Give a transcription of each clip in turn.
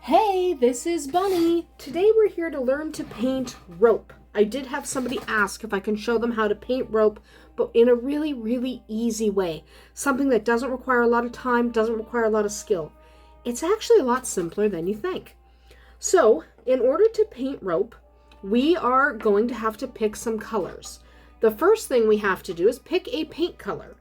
Hey, this is Bunny. Today we're here to learn to paint rope. I did have somebody ask if I can show them how to paint rope, but in a really easy way. Something that doesn't require a lot of time, doesn't require a lot of skill. It's actually a lot simpler than you think. So, in order to paint rope, we are going to have to pick some colors. The first thing we have to do is pick a paint color.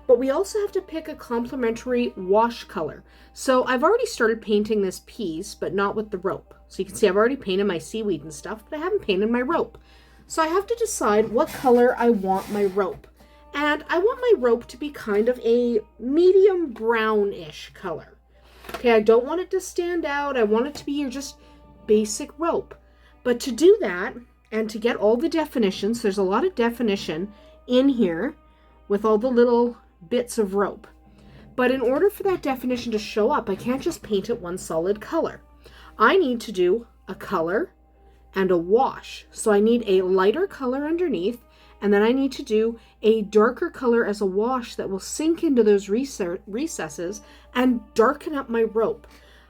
But we also have to pick a complementary wash color. So I've already started painting this piece, but not with the rope. So you can see I've already painted my seaweed and stuff, but I haven't painted my rope. So I have to decide what color I want my rope. And I want my rope to be kind of a medium brownish color. Okay, I don't want it to stand out. I want it to be your just basic rope. But to do that, and to get all the definitions, there's a lot of definition in here with all the little bits of rope. But in order for that definition to show up, I can't just paint it one solid color. I need to do a color and a wash. So I need a lighter color underneath, and then I need to do a darker color as a wash that will sink into those recesses and darken up my rope.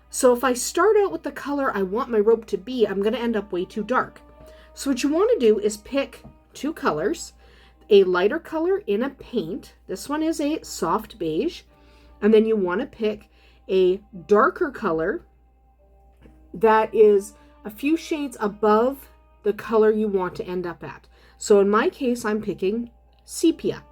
So if I start out with the color I want my rope to be, I'm going to end up way too dark. So what you want to do is pick two colors, a lighter color in a paint. This one is a soft beige. And then you want to pick a darker color that is a few shades above the color you want to end up at. So in my case, I'm picking sepia.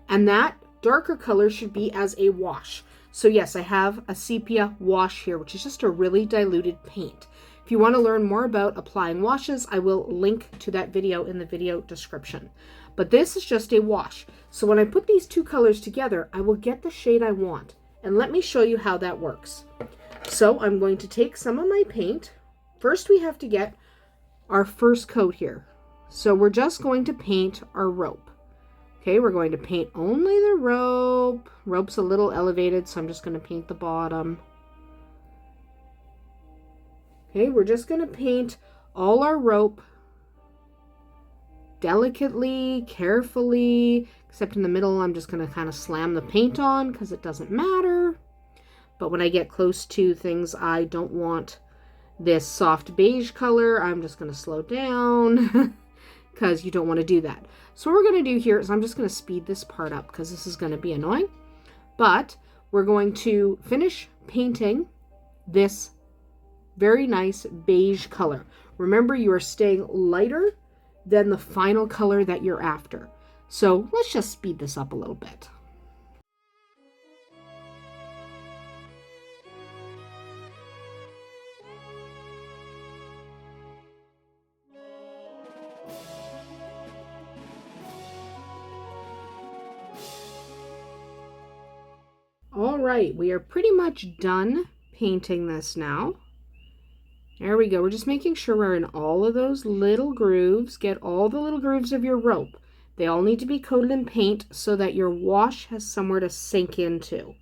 And that darker color should be as a wash. So yes, I have a sepia wash here, which is just a really diluted paint. If you want to learn more about applying washes, I will link to that video in the video description. But this is just a wash. So when I put these two colors together, I will get the shade I want. And let me show you how that works. So I'm going to take some of my paint. First, we have to get our first coat here. So we're just going to paint our rope. Okay, we're going to paint only the rope. Rope's a little elevated, so I'm just going to paint the bottom. Okay, we're just going to paint all our rope delicately, carefully, except in the middle I'm just going to kind of slam the paint on because it doesn't matter. But when I get close to things I don't want this soft beige color, I'm just going to slow down because you don't want to do that. So what we're going to do here is I'm just going to speed this part up because this is going to be annoying. But we're going to finish painting this very nice beige color. Remember, you are staying lighter than the final color that you're after. So let's just speed this up a little bit. All right, we are pretty much done painting this now. There we go. We're just making sure we're in all of those little grooves. Get all the little grooves of your rope. They all need to be coated in paint so that your wash has somewhere to sink into.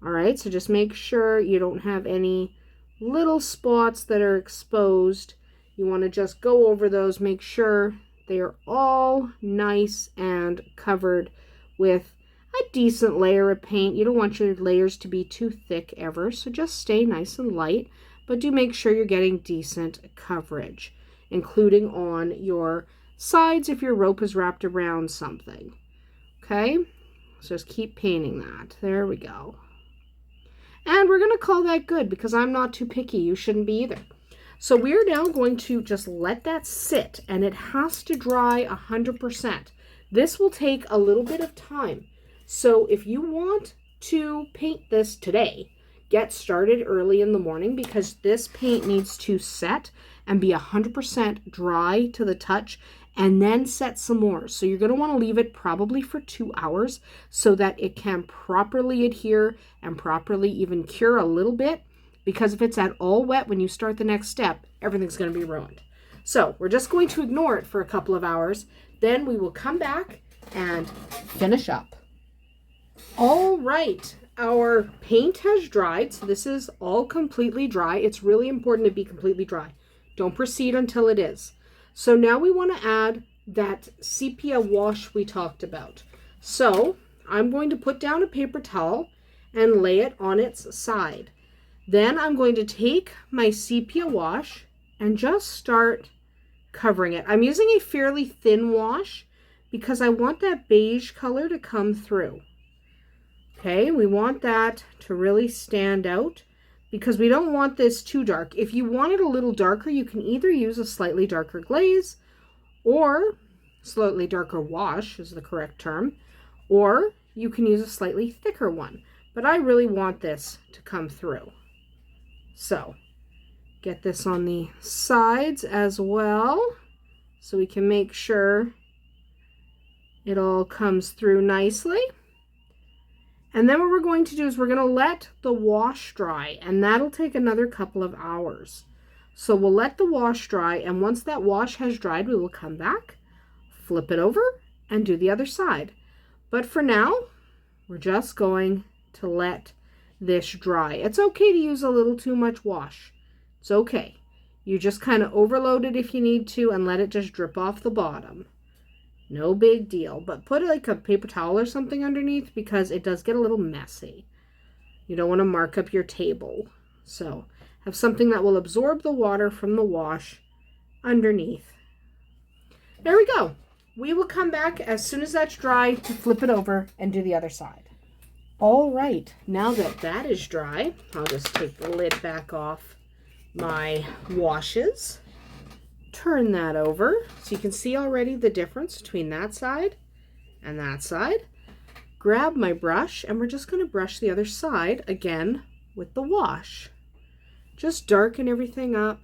All right, so just make sure you don't have any little spots that are exposed. You want to just go over those, make sure they are all nice and covered with a decent layer of paint. You don't want your layers to be too thick ever, so just stay nice and light. But do make sure you're getting decent coverage, including on your sides if your rope is wrapped around something. Okay, so just keep painting that. There we go. And we're going to call that good because I'm not too picky. You shouldn't be either. So we're now going to just let that sit, and it has to dry 100%. This will take a little bit of time. So if you want to paint this today, get started early in the morning because this paint needs to set and be 100% dry to the touch and then set some more. So you're going to want to leave it probably for 2 hours so that it can properly adhere and properly even cure a little bit, because if it's at all wet when you start the next step, everything's going to be ruined. So we're just going to ignore it for a couple of hours. Then we will come back and finish up. All right. Our paint has dried, so this is all completely dry. It's really important to be completely dry. Don't proceed until it is. So now we want to add that sepia wash we talked about. So I'm going to put down a paper towel and lay it on its side. Then I'm going to take my sepia wash and just start covering it. I'm using a fairly thin wash because I want that beige color to come through. Okay, we want that to really stand out because we don't want this too dark. If you want it a little darker, you can either use a slightly darker glaze or slightly darker wash is the correct term, or you can use a slightly thicker one. But I really want this to come through. So get this on the sides as well so we can make sure it all comes through nicely. And then what we're going to do is we're going to let the wash dry, and that'll take another couple of hours. So we'll let the wash dry, and once that wash has dried, we will come back, flip it over, and do the other side. But for now, we're just going to let this dry. It's okay to use a little too much wash. It's okay. You just kind of overload it if you need to and let it just drip off the bottom. No big deal, but put like a paper towel or something underneath because it does get a little messy. You don't want to mark up your table. So have something that will absorb the water from the wash underneath. There we go. We will come back as soon as that's dry to flip it over and do the other side. All right, now that that is dry, I'll just take the lid back off my washes. Turn that over so you can see already the difference between that side and that side. Grab my brush and we're just going to brush the other side again with the wash. Just darken everything up.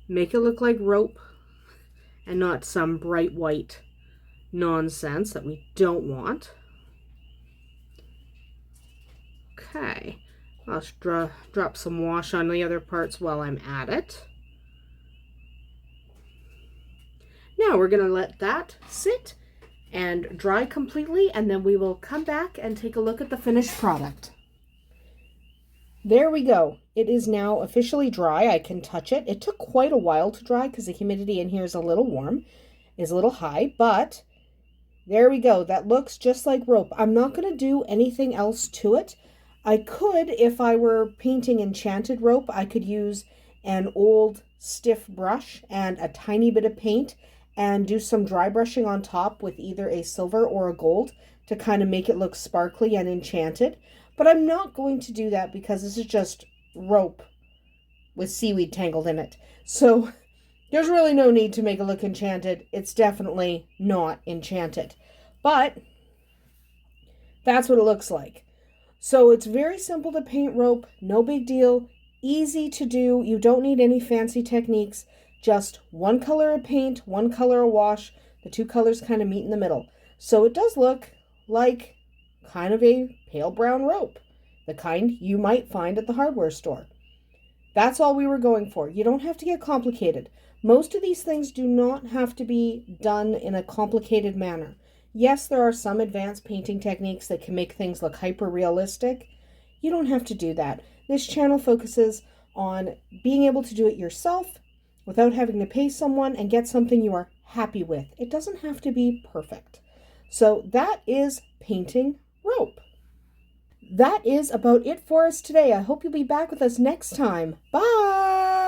Make it look like rope and not some bright white nonsense that we don't want. Okay, I'll just drop some wash on the other parts while I'm at it. Now we're going to let that sit and dry completely, and then we will come back and take a look at the finished product. There we go. It is now officially dry. I can touch it. It took quite a while to dry because the humidity in here is a little warm, is a little high, but there we go. That looks just like rope. I'm not going to do anything else to it. I could, if I were painting enchanted rope, I could use an old stiff brush and a tiny bit of paint and do some dry brushing on top with either a silver or a gold to kind of make it look sparkly and enchanted. But I'm not going to do that because this is just rope with seaweed tangled in it. So there's really no need to make it look enchanted. It's definitely not enchanted. But that's what it looks like. So it's very simple to paint rope, no big deal, easy to do. You don't need any fancy techniques, just one color of paint, one color of wash. The two colors kind of meet in the middle. So it does look like kind of a pale brown rope, the kind you might find at the hardware store. That's all we were going for. You don't have to get complicated. Most of these things do not have to be done in a complicated manner. Yes, there are some advanced painting techniques that can make things look hyper realistic. You don't have to do that. This channel focuses on being able to do it yourself without having to pay someone and get something you are happy with. It doesn't have to be perfect. So that is painting rope. That is about it for us today. I hope you'll be back with us next time. Bye!